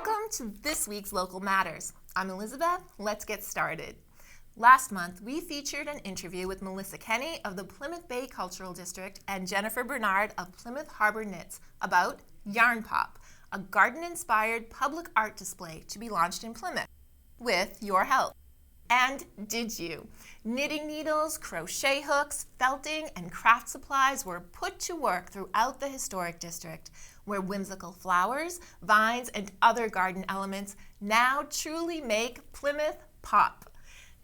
Welcome to this week's Local Matters. I'm Elizabeth. Let's get started. Last month, we featured an interview with Melissa Kenny of the Plymouth Bay Cultural District and Jennifer Bernard of Plymouth Harbor Knits about Yarn Pop, a garden-inspired public art display to be launched in Plymouth, with your help. And did you? Knitting needles, crochet hooks, felting, and craft supplies were put to work throughout the historic district, where whimsical flowers, vines, and other garden elements now truly make Plymouth pop.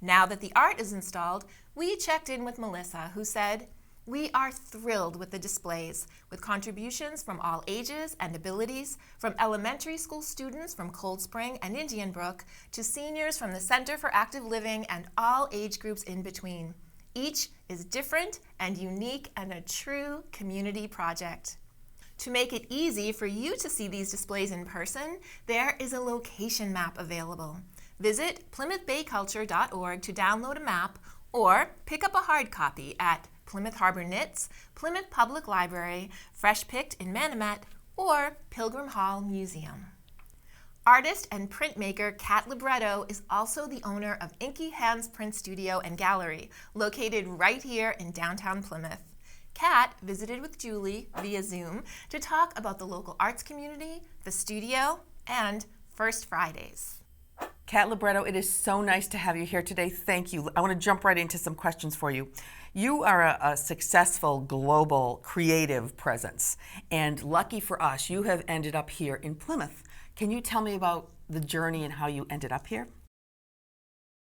Now that the art is installed, we checked in with Melissa, who said, "We are thrilled with the displays, with contributions from all ages and abilities, from elementary school students from Cold Spring and Indian Brook to seniors from the Center for Active Living and all age groups in between. Each is different and unique and a true community project." To make it easy for you to see these displays in person, there is a location map available. Visit PlymouthBayCulture.org to download a map or pick up a hard copy at Plymouth Harbor Knits, Plymouth Public Library, Fresh Picked in Manomet, or Pilgrim Hall Museum. Artist and printmaker Kat LiBretto is also the owner of Inky Hands Print Studio and Gallery, located right here in downtown Plymouth. Kat visited with Julie via Zoom to talk about the local arts community, the studio, and First Fridays. Kat LiBretto, it is so nice to have you here today. Thank you. I want to jump right into some questions for you. You are a successful global creative presence, and lucky for us, you have ended up here in Plymouth. Can you tell me about the journey and how you ended up here?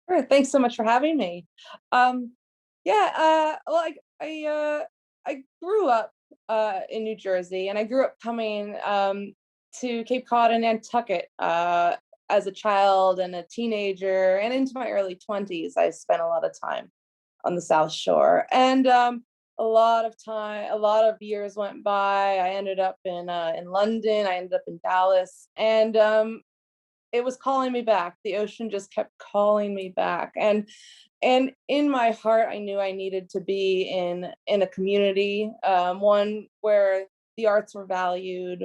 Sure. Thanks so much for having me. I grew up in New Jersey, and I grew up coming to Cape Cod and Nantucket as a child and a teenager, and into my early 20s. I spent a lot of time on the South Shore, and a lot of years went by. I ended up in London. I ended up in Dallas, and it was calling me back. The ocean just kept calling me back, and in my heart, I knew I needed to be in a community, one where the arts were valued,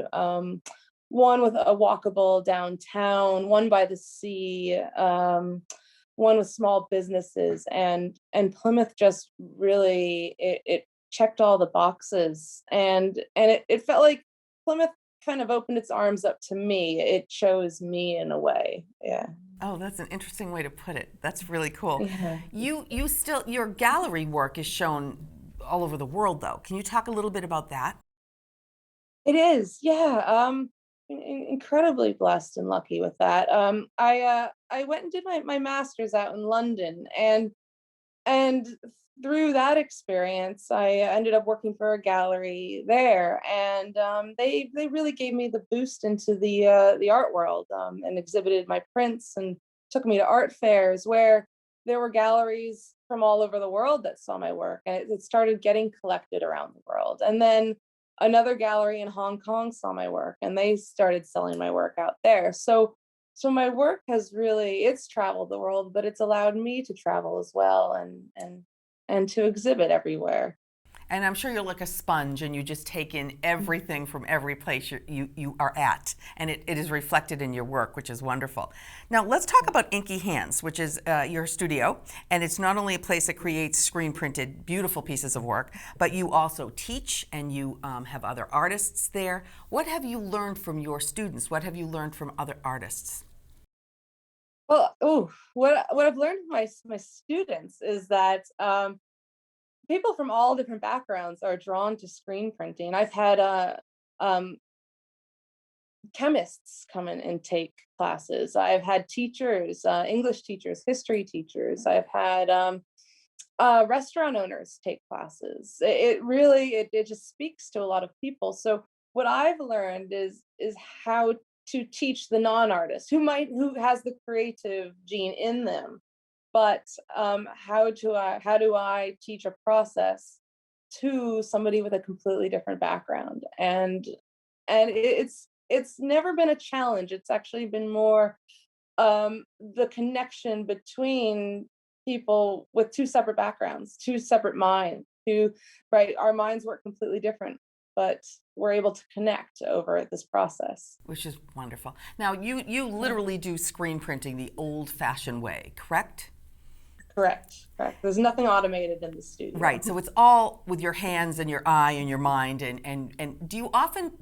one with a walkable downtown, one by the sea, one with small businesses, and Plymouth just really it checked all the boxes, and it felt like Plymouth kind of opened its arms up to me. It chose me in a way. Yeah. Oh, that's an interesting way to put it. That's really cool. Yeah. Your gallery work is shown all over the world, though. Can you talk a little bit about that? It is, yeah. Incredibly blessed and lucky with that. I went and did my master's out in London, and through that experience, I ended up working for a gallery there, and they really gave me the boost into the art world, and exhibited my prints and took me to art fairs where there were galleries from all over the world that saw my work, and it started getting collected around the world. And then another gallery in Hong Kong saw my work, and they started selling my work out there. So my work has really, it's traveled the world, but it's allowed me to travel as well, and to exhibit everywhere. And I'm sure you're like a sponge and you just take in everything from every place you are at, and it is reflected in your work, which is wonderful. Now let's talk about Inky Hands, which is your studio, and it's not only a place that creates screen printed beautiful pieces of work, but you also teach, and you have other artists there. What have you learned from your students? What have you learned from other artists? Well, what I've learned from my students is that people from all different backgrounds are drawn to screen printing. I've had um, chemists come in and take classes. I've had teachers, English teachers, history teachers. I've had restaurant owners take classes. It just speaks to a lot of people. So what I've learned is how to teach the non-artist who has the creative gene in them, but how do I teach a process to somebody with a completely different background? And it's never been a challenge. It's actually been more the connection between people with two separate backgrounds, two separate minds, right? Our minds work completely different, but we're able to connect over this process. Which is wonderful. Now, you literally do screen printing the old-fashioned way, correct? Correct. There's nothing automated in the studio. Right, so it's all with your hands and your eye and your mind, and do you often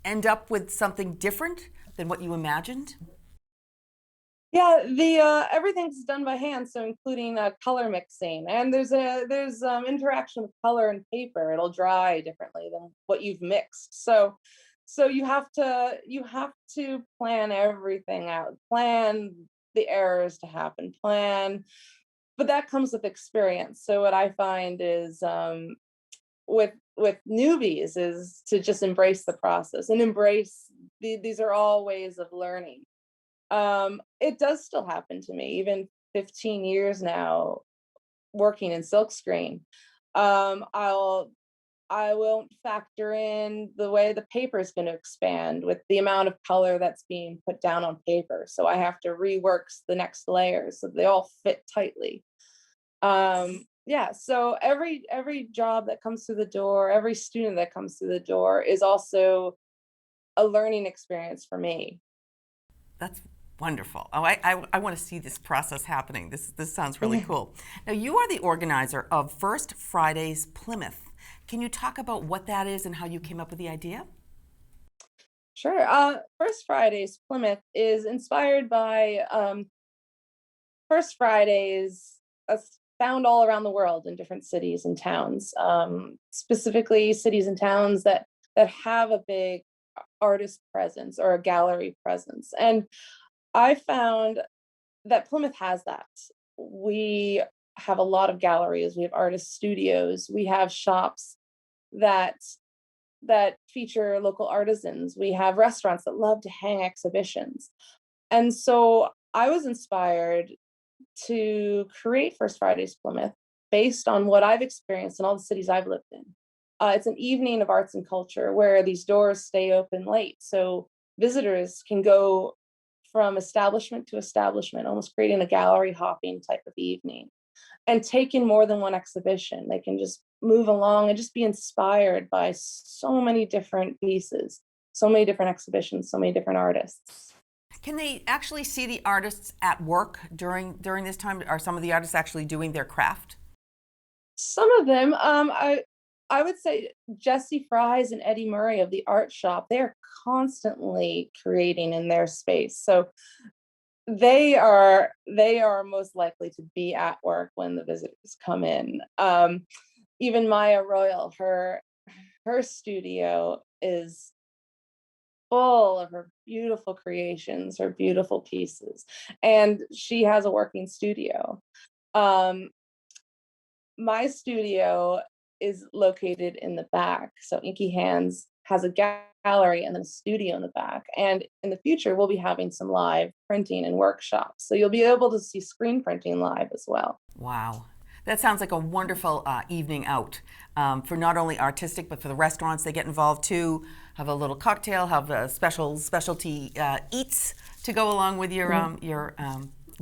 end up with something different than what you imagined? Yeah, the everything's done by hand, so including color mixing, and there's interaction with color and paper. It'll dry differently than what you've mixed. So you have to plan everything out, plan the errors to happen, but that comes with experience. So what I find is with newbies is to just embrace the process and embrace these are all ways of learning. It does still happen to me, even 15 years now, working in silkscreen. I won't factor in the way the paper is going to expand with the amount of color that's being put down on paper. So I have to rework the next layers so they all fit tightly. Yeah, so every job that comes through the door, every student that comes through the door is also a learning experience for me. That's wonderful. Oh, I want to see this process happening. This sounds really cool. Now, you are the organizer of First Fridays Plymouth. Can you talk about what that is and how you came up with the idea? Sure. First Fridays Plymouth is inspired by First Fridays found all around the world in different cities and towns, specifically cities and towns that have a big artist presence or a gallery presence. And I found that Plymouth has that. We have a lot of galleries, we have artist studios, we have shops that feature local artisans, we have restaurants that love to hang exhibitions. And so I was inspired to create First Fridays Plymouth based on what I've experienced in all the cities I've lived in. It's an evening of arts and culture where these doors stay open late, so visitors can go from establishment to establishment, almost creating a gallery hopping type of evening, and take in more than one exhibition. They can just move along and just be inspired by so many different pieces, so many different exhibitions, so many different artists. Can they actually see the artists at work during this time? Are some of the artists actually doing their craft? Some of them, I would say Jesse Fries and Eddie Murray of the art shop, they are constantly creating in their space. So they are most likely to be at work when the visitors come in. Even Maya Royal, her studio is full of her beautiful creations, her beautiful pieces, and she has a working studio. My studio is located in the back, so Inky Hands has a gallery and then a studio in the back, and in the future we'll be having some live printing and workshops, so you'll be able to see screen printing live as well. Wow. That sounds like a wonderful evening out for not only artistic, but for the restaurants. They get involved too. Have a little cocktail, have a specialty eats to go along with your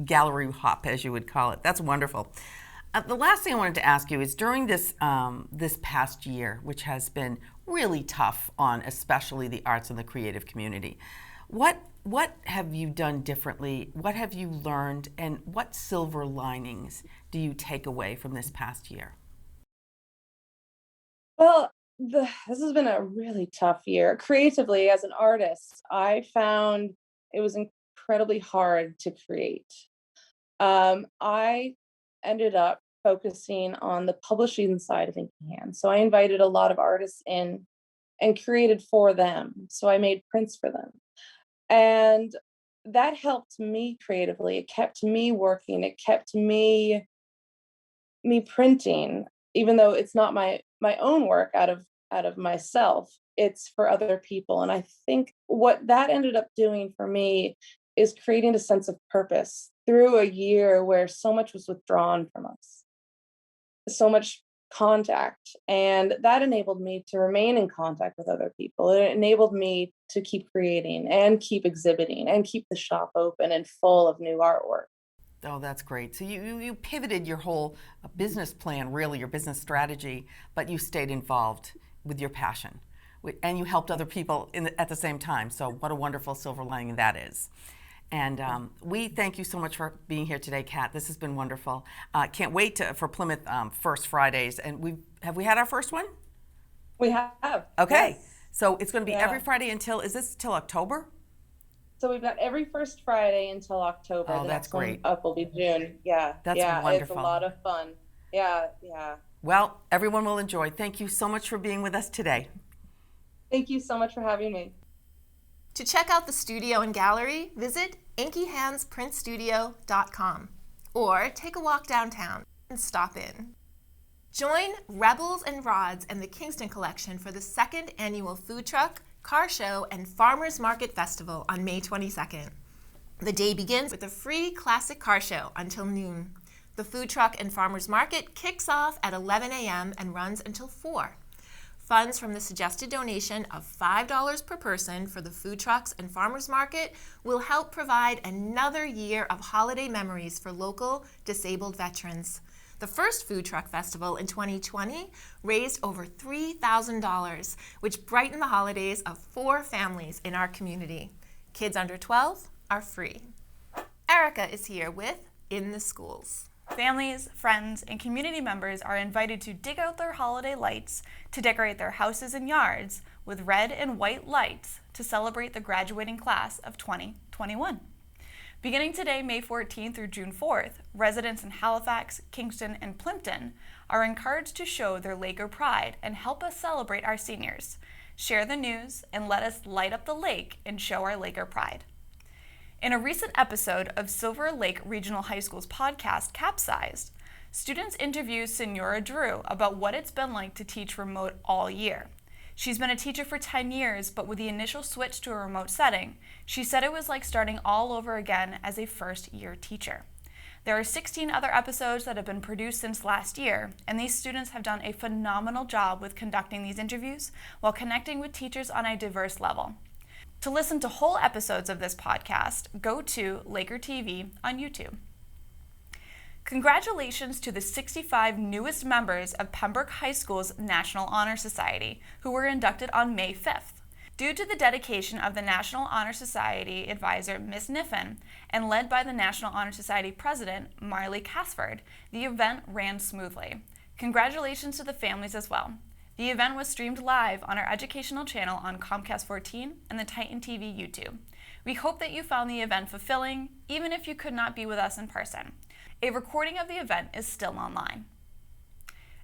gallery hop, as you would call it. That's wonderful. The last thing I wanted to ask you is during this past year, which has been really tough on especially the arts and the creative community, what have you done differently? What have you learned? And what silver linings do you take away from this past year? Well, this has been a really tough year. Creatively, as an artist, I found it was incredibly hard to create. I ended up focusing on the publishing side of Inky Hands. So I invited a lot of artists in and created for them. So I made prints for them. And that helped me creatively. It kept me working. It kept me printing, even though it's not my own work out of myself. It's for other people. And I think what that ended up doing for me is creating a sense of purpose through a year where so much was withdrawn from us, so much contact, and that enabled me to remain in contact with other people. It enabled me to keep creating and keep exhibiting and keep the shop open and full of new artwork. Oh, that's great. So you pivoted your whole business plan, really, your business strategy, but you stayed involved with your passion, and you helped other people at the same time. So what a wonderful silver lining that is. And we thank you so much for being here today, Kat. This has been wonderful. Can't wait for Plymouth First Fridays. And have we had our first one? We have. Okay. Yes. So it's going to be every Friday is this till October? So we've got every first Friday until October. Oh, the that's next great. One up will be June. Yeah. That's It's wonderful. a lot of fun. Yeah. Well, everyone will enjoy. Thank you so much for being with us today. Thank you so much for having me. To check out the studio and gallery, visit inkyhandsprintstudio.com or take a walk downtown and stop in. Join Rebels and Rods and the Kingston Collection for the second annual Food Truck, Car Show, and Farmers Market Festival on May 22nd. The day begins with a free classic car show until noon. The Food Truck and Farmers Market kicks off at 11 a.m. and runs until 4. Funds from the suggested donation of $5 per person for the food trucks and farmers market will help provide another year of holiday memories for local disabled veterans. The first food truck festival in 2020 raised over $3,000, which brightened the holidays of 4 families in our community. Kids under 12 are free. Erica is here with In the Schools. Families, friends, and community members are invited to dig out their holiday lights to decorate their houses and yards with red and white lights to celebrate the graduating class of 2021. Beginning today, May 14th through June 4th, residents in Halifax, Kingston, and Plympton are encouraged to show their Laker pride and help us celebrate our seniors. Share the news and let us light up the lake and show our Laker pride. In a recent episode of Silver Lake Regional High School's podcast, Capsized, students interviewed Senora Drew about what it's been like to teach remote all year. She's been a teacher for 10 years, but with the initial switch to a remote setting, she said it was like starting all over again as a first-year teacher. There are 16 other episodes that have been produced since last year, and these students have done a phenomenal job with conducting these interviews while connecting with teachers on a diverse level. To listen to whole episodes of this podcast, go to Laker TV on YouTube. Congratulations to the 65 newest members of Pembroke High School's National Honor Society, who were inducted on May 5th. Due to the dedication of the National Honor Society advisor, Ms. Niffen, and led by the National Honor Society president, Marley Casford, the event ran smoothly. Congratulations to the families as well. The event was streamed live on our educational channel on Comcast 14 and the Titan TV YouTube. We hope that you found the event fulfilling, even if you could not be with us in person. A recording of the event is still online.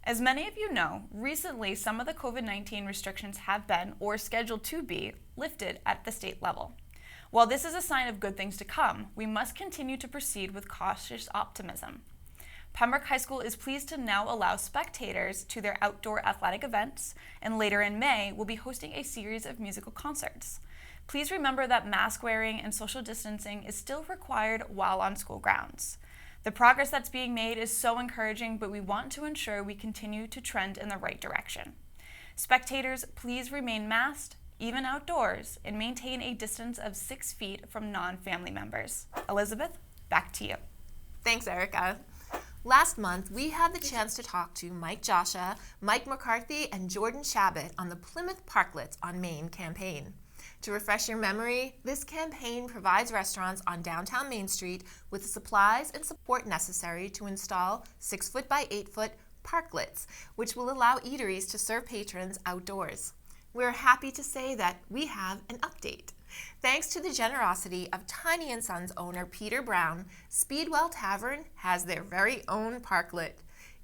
As many of you know, recently some of the COVID-19 restrictions have been, or scheduled to be, lifted at the state level. While this is a sign of good things to come, we must continue to proceed with cautious optimism. Pembroke High School is pleased to now allow spectators to their outdoor athletic events, and later in May, will be hosting a series of musical concerts. Please remember that mask wearing and social distancing is still required while on school grounds. The progress that's being made is so encouraging, but we want to ensure we continue to trend in the right direction. Spectators, please remain masked, even outdoors, and maintain a distance of 6 feet from non-family members. Elizabeth, back to you. Thanks, Erica. Last month, we had the chance to talk to Mike Joshua, Mike McCarthy, and Jordan Shabbat on the Plymouth Parklets on Main campaign. To refresh your memory, this campaign provides restaurants on downtown Main Street with the supplies and support necessary to install 6-foot by 8-foot parklets, which will allow eateries to serve patrons outdoors. We're happy to say that we have an update. Thanks to the generosity of Tiny & Sons owner Peter Brown, Speedwell Tavern has their very own parklet.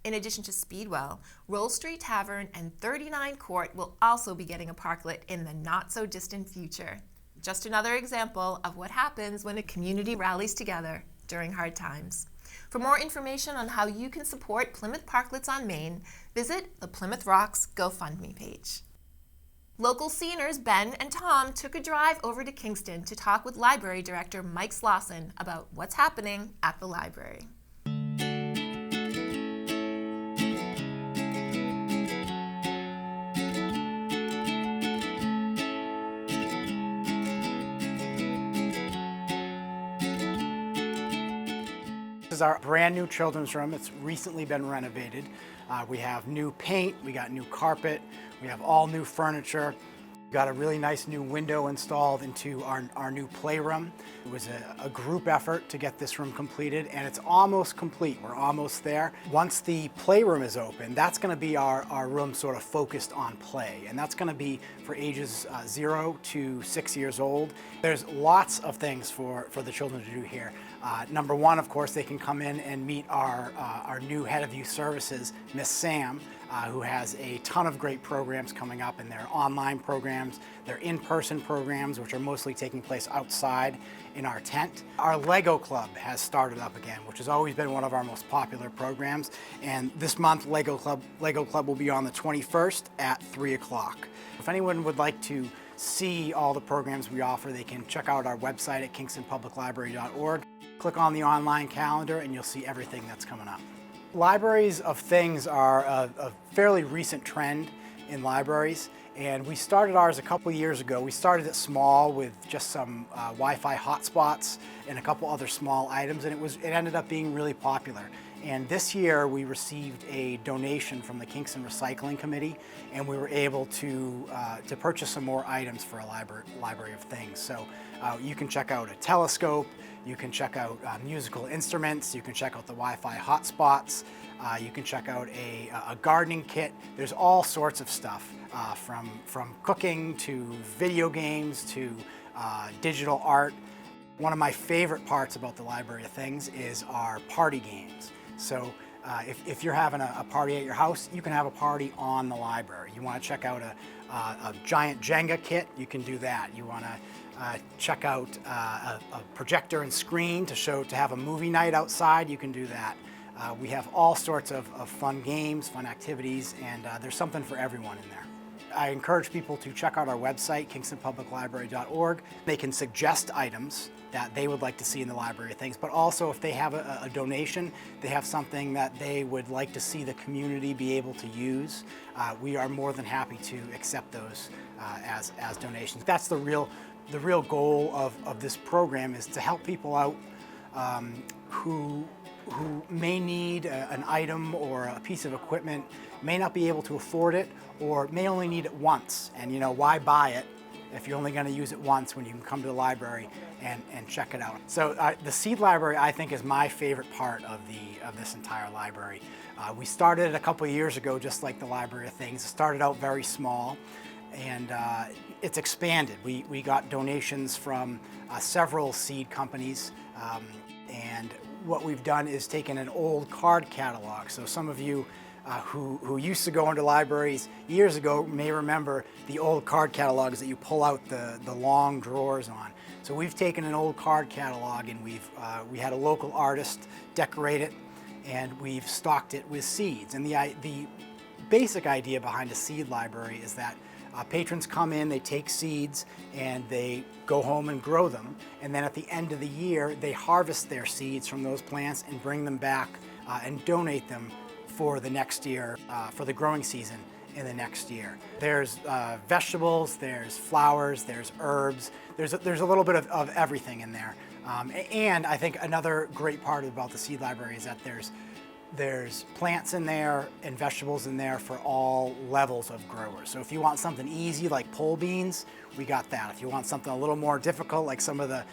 In addition to Speedwell, Roll Street Tavern and 39 Court will also be getting a parklet in the not-so-distant future. Just another example of what happens when a community rallies together during hard times. For more information on how you can support Plymouth Parklets on Main, visit the Plymouth Rocks GoFundMe page. Local sceners Ben and Tom took a drive over to Kingston to talk with Library Director Mike Slauson about what's happening at the library. This is our brand new children's room. It's recently been renovated. We have new paint, we got new carpet, we have all new furniture. Got a really nice new window installed into our new playroom. It was a group effort to get this room completed, and it's almost complete. We're almost there. Once the playroom is open, that's going to be our room sort of focused on play, and that's going to be for ages 0 to 6 years old. There's lots of things for the children to do here. Number one, of course, they can come in and meet our new head of youth services, Miss Sam, who has a ton of great programs coming up, and their online programs, their in-person programs, which are mostly taking place outside in our tent. Our Lego Club has started up again, which has always been one of our most popular programs. And this month, Lego Club will be on the 21st at 3 o'clock. If anyone would like to see all the programs we offer, they can check out our website at kingstonpubliclibrary.org. Click on the online calendar and you'll see everything that's coming up. Libraries of things are a fairly recent trend in libraries, and we started ours a couple years ago. We started it small with just some Wi-Fi hotspots and a couple other small items, and it ended up being really popular. And this year we received a donation from the Kingston Recycling Committee, and we were able to purchase some more items for a library of things. So you can check out a telescope, you can check out musical instruments, you can check out the Wi-Fi hotspots, you can check out a gardening kit. There's all sorts of stuff, from cooking to video games to digital art. One of my favorite parts about the Library of Things is our party games. So if you're having a party at your house, you can have a party on the library. You want to check out a giant Jenga kit, you can do that. You want to check out a projector and screen to have a movie night outside, you can do that. We have all sorts of fun games, fun activities, and there's something for everyone in there. I encourage people to check out our website, kingstonpubliclibrary.org. They can suggest items that they would like to see in the Library of Things, but also if they have a donation, they have something that they would like to see the community be able to use, we are more than happy to accept those as donations. That's the real goal of this program, is to help people out who may need an item or a piece of equipment, may not be able to afford it, or may only need it once. And why buy it if you're only going to use it once when you can come to the library and check it out. So the Seed Library, I think, is my favorite part of this entire library. We started it a couple of years ago, just like the Library of Things. It started out very small, and it's expanded. We got donations from several seed companies, and what we've done is taken an old card catalog. So some of you who used to go into libraries years ago may remember the old card catalogs that you pull out the long drawers on. So we've taken an old card catalog, and we had a local artist decorate it, and we've stocked it with seeds. And the basic idea behind a seed library is that patrons come in, they take seeds, and they go home and grow them. And then at the end of the year, they harvest their seeds from those plants and bring them back and donate them for the next year, for the growing season in the next year. There's vegetables, there's flowers, there's herbs, there's a little bit of everything in there. And I think another great part about the Seed Library is that there's plants in there and vegetables in there for all levels of growers. So if you want something easy like pole beans, we got that. If you want something a little more difficult like some of the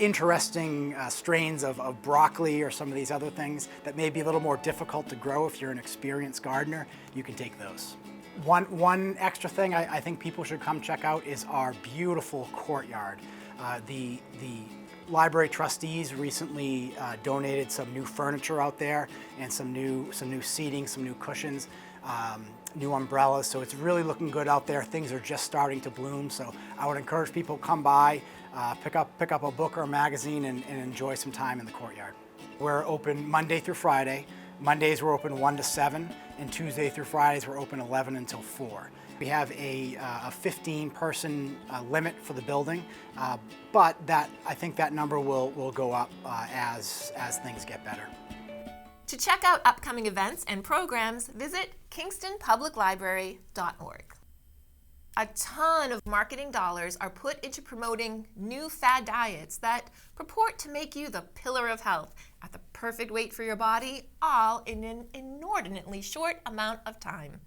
interesting strains of broccoli or some of these other things that may be a little more difficult to grow if you're an experienced gardener, you can take those. One extra thing I think people should come check out is our beautiful courtyard. The library trustees recently donated some new furniture out there and some new seating, some new cushions, new umbrellas. So it's really looking good out there. Things are just starting to bloom. So I would encourage people to come by, pick up a book or a magazine and enjoy some time in the courtyard. We're open Monday through Friday. Mondays we're open 1 to 7, and Tuesday through Fridays we're open 11 until 4. We have a 15-person limit for the building, but I think that number will go up as things get better. To check out upcoming events and programs, visit kingstonpubliclibrary.org. A ton of marketing dollars are put into promoting new fad diets that purport to make you the pillar of health at the perfect weight for your body, all in an inordinately short amount of time.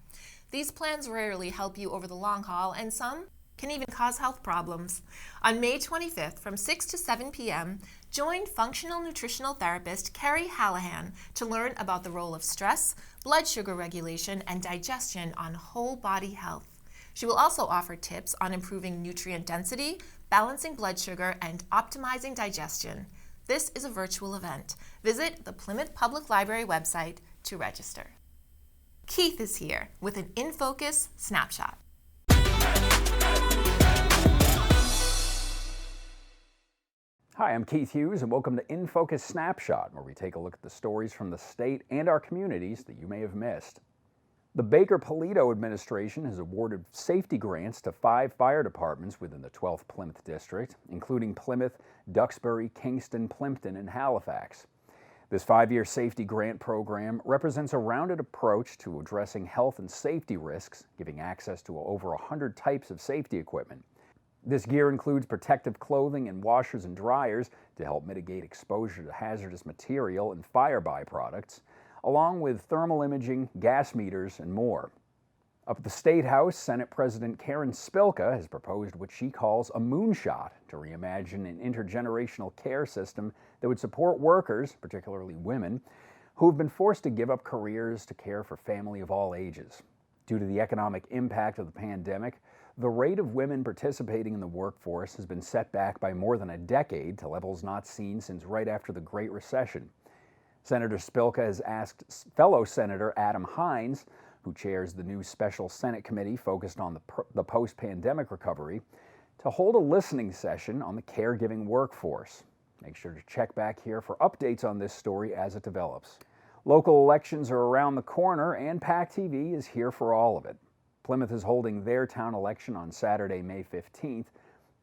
These plans rarely help you over the long haul, and some can even cause health problems. On May 25th from 6 to 7 p.m., join functional nutritional therapist Carrie Hallahan to learn about the role of stress, blood sugar regulation, and digestion on whole body health. She will also offer tips on improving nutrient density, balancing blood sugar, and optimizing digestion. This is a virtual event. Visit the Plymouth Public Library website to register. Keith is here with an In Focus Snapshot. Hi, I'm Keith Hughes, and welcome to In Focus Snapshot, where we take a look at the stories from the state and our communities that you may have missed. The Baker-Polito administration has awarded safety grants to 5 fire departments within the 12th Plymouth district, including Plymouth, Duxbury, Kingston, Plympton, and Halifax. This 5-year safety grant program represents a rounded approach to addressing health and safety risks, giving access to over 100 types of safety equipment. This gear includes protective clothing and washers and dryers to help mitigate exposure to hazardous material and fire byproducts, along with thermal imaging, gas meters, and more. Up at the State House, Senate President Karen Spilka has proposed what she calls a moonshot to reimagine an intergenerational care system that would support workers, particularly women, who have been forced to give up careers to care for family of all ages. Due to the economic impact of the pandemic, the rate of women participating in the workforce has been set back by more than a decade to levels not seen since right after the Great Recession. Senator Spilka has asked fellow Senator Adam Hines, who chairs the new special Senate committee focused on the post-pandemic recovery, to hold a listening session on the caregiving workforce. Make sure to check back here for updates on this story as it develops. Local elections are around the corner, and PAC TV is here for all of it. Plymouth is holding their town election on Saturday, May 15th.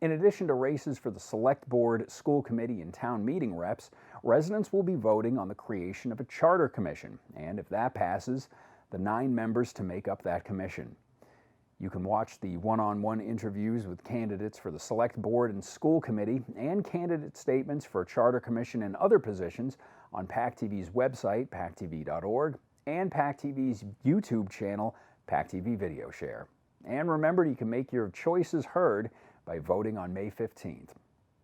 In addition to races for the Select Board, School Committee, and Town Meeting reps, residents will be voting on the creation of a charter commission, and if that passes, the 9 members to make up that commission. You can watch the one-on-one interviews with candidates for the Select Board and School Committee and candidate statements for Charter Commission and other positions on PAC TV's website, pactv.org, and PAC TV's YouTube channel, PAC TV Video Share. And remember, you can make your choices heard by voting on May 15th.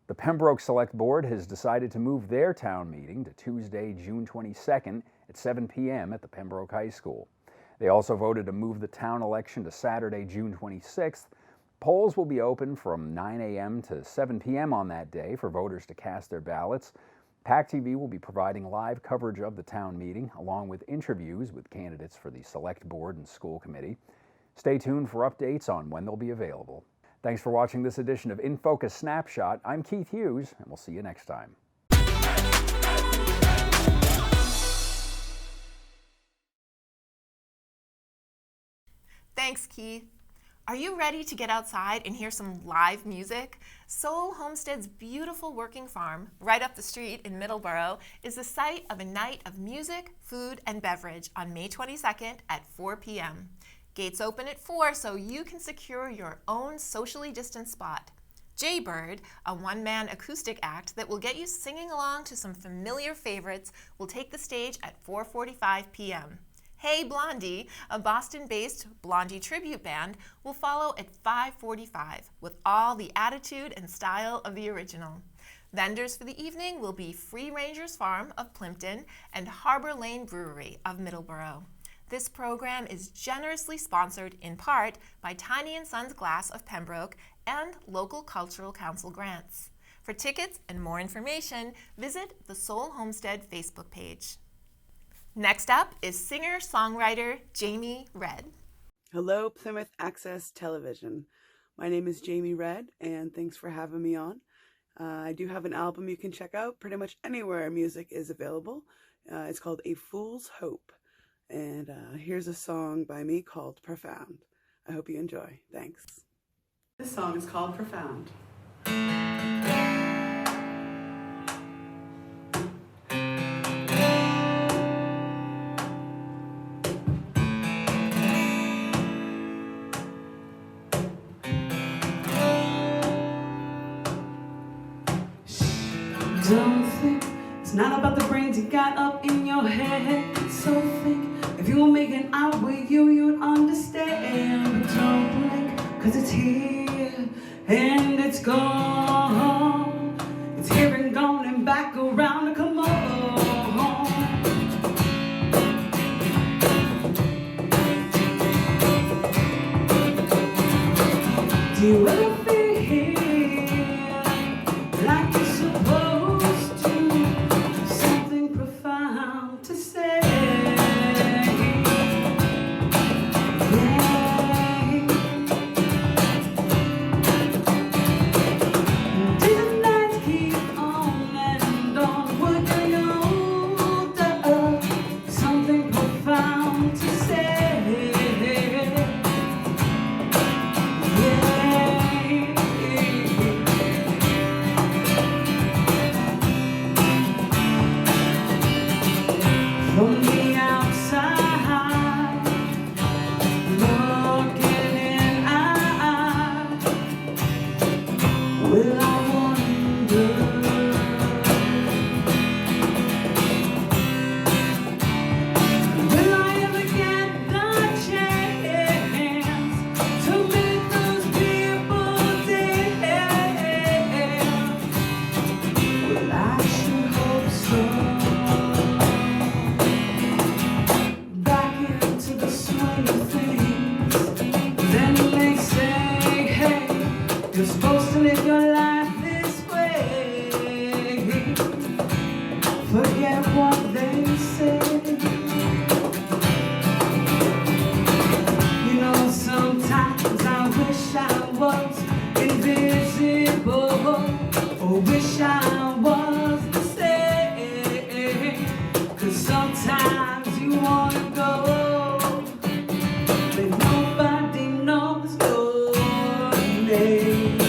The Pembroke Select Board has decided to move their town meeting to Tuesday, June 22nd at 7 p.m. at the Pembroke High School. They also voted to move the town election to Saturday, June 26th. Polls will be open from 9 a.m. to 7 p.m. on that day for voters to cast their ballots. PAC TV will be providing live coverage of the town meeting, along with interviews with candidates for the Select Board and School Committee. Stay tuned for updates on when they'll be available. Thanks for watching this edition of In Focus Snapshot. I'm Keith Hughes, and we'll see you next time. Thanks, Keith. Are you ready to get outside and hear some live music? Soul Homestead's beautiful working farm, right up the street in Middleborough, is the site of a night of music, food, and beverage on May 22nd at 4 p.m. Gates open at 4 so you can secure your own socially distanced spot. Jme Redd, a one-man acoustic act that will get you singing along to some familiar favorites, will take the stage at 4:45 p.m. Hey Blondie, a Boston-based Blondie tribute band, will follow at 5:45 with all the attitude and style of the original. Vendors for the evening will be Free Rangers Farm of Plympton and Harbor Lane Brewery of Middleborough. This program is generously sponsored in part by Tiny & Sons Glass of Pembroke and local Cultural Council grants. For tickets and more information, visit the Soul Homestead Facebook page. Next up is singer-songwriter Jme Redd. Hello, Plymouth Access Television. My name is Jme Redd, and thanks for having me on. I do have an album you can check out pretty much anywhere music is available. It's called A Fool's Hope, and here's a song by me called Profound. I hope you enjoy. Thanks. This song is called Profound. Don't think it's not about the brains you got up in your head. It's so thick, If you were making out with you, you'd understand. But don't blink, 'cause it's here and it's gone. It's here and gone and back around. Come on. Do you ever feel like you're supposed to? Something profound to say. These nights keep on and on. Would you know something profound to say? From the outside, looking in, will I wonder? Will I ever get the chance to make those people dance? Well, I sure hope so. Back into the swing of things. Then they say, hey, you're supposed to live your life this way. Forget what they say. You know, sometimes I wish I was invisible, or wish I was the same. 'Cause sometimes you wanna go, but nobody knows your name.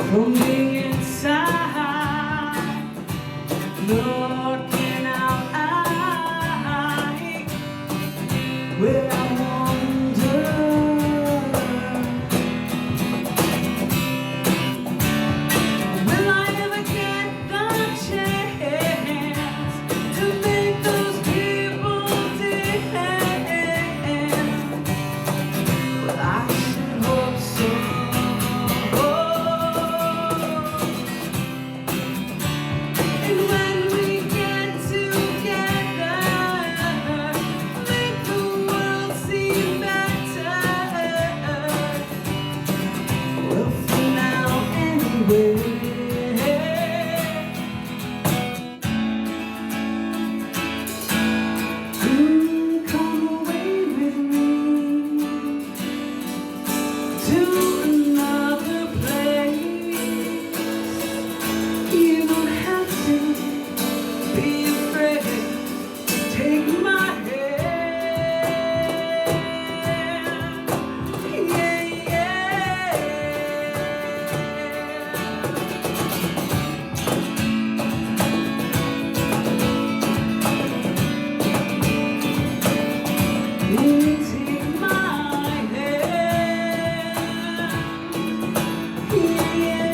From the inside, looking out, will I wonder? Will I ever get the chance to make those people dance? Well, I should hope so. And when we get together, make the world seem better. Well, for now, anyway. Come away with me to another place. You don't have to be afraid. Take my hand. Yeah, yeah. Take my hand. Yeah.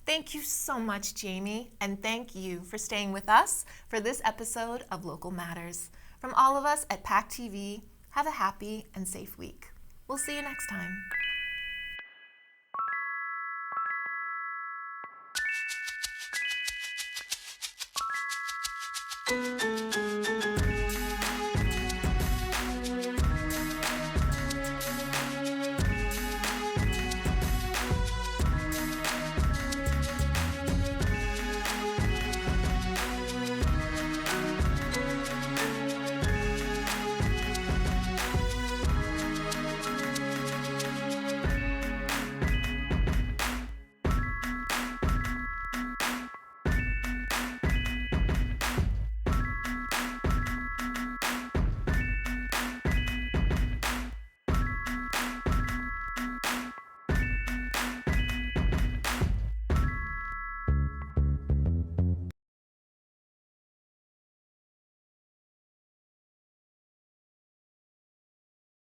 Thank you so much, Jamie, and thank you for staying with us for this episode of Local Matters. From all of us at PAC TV, have a happy and safe week. We'll see you next time.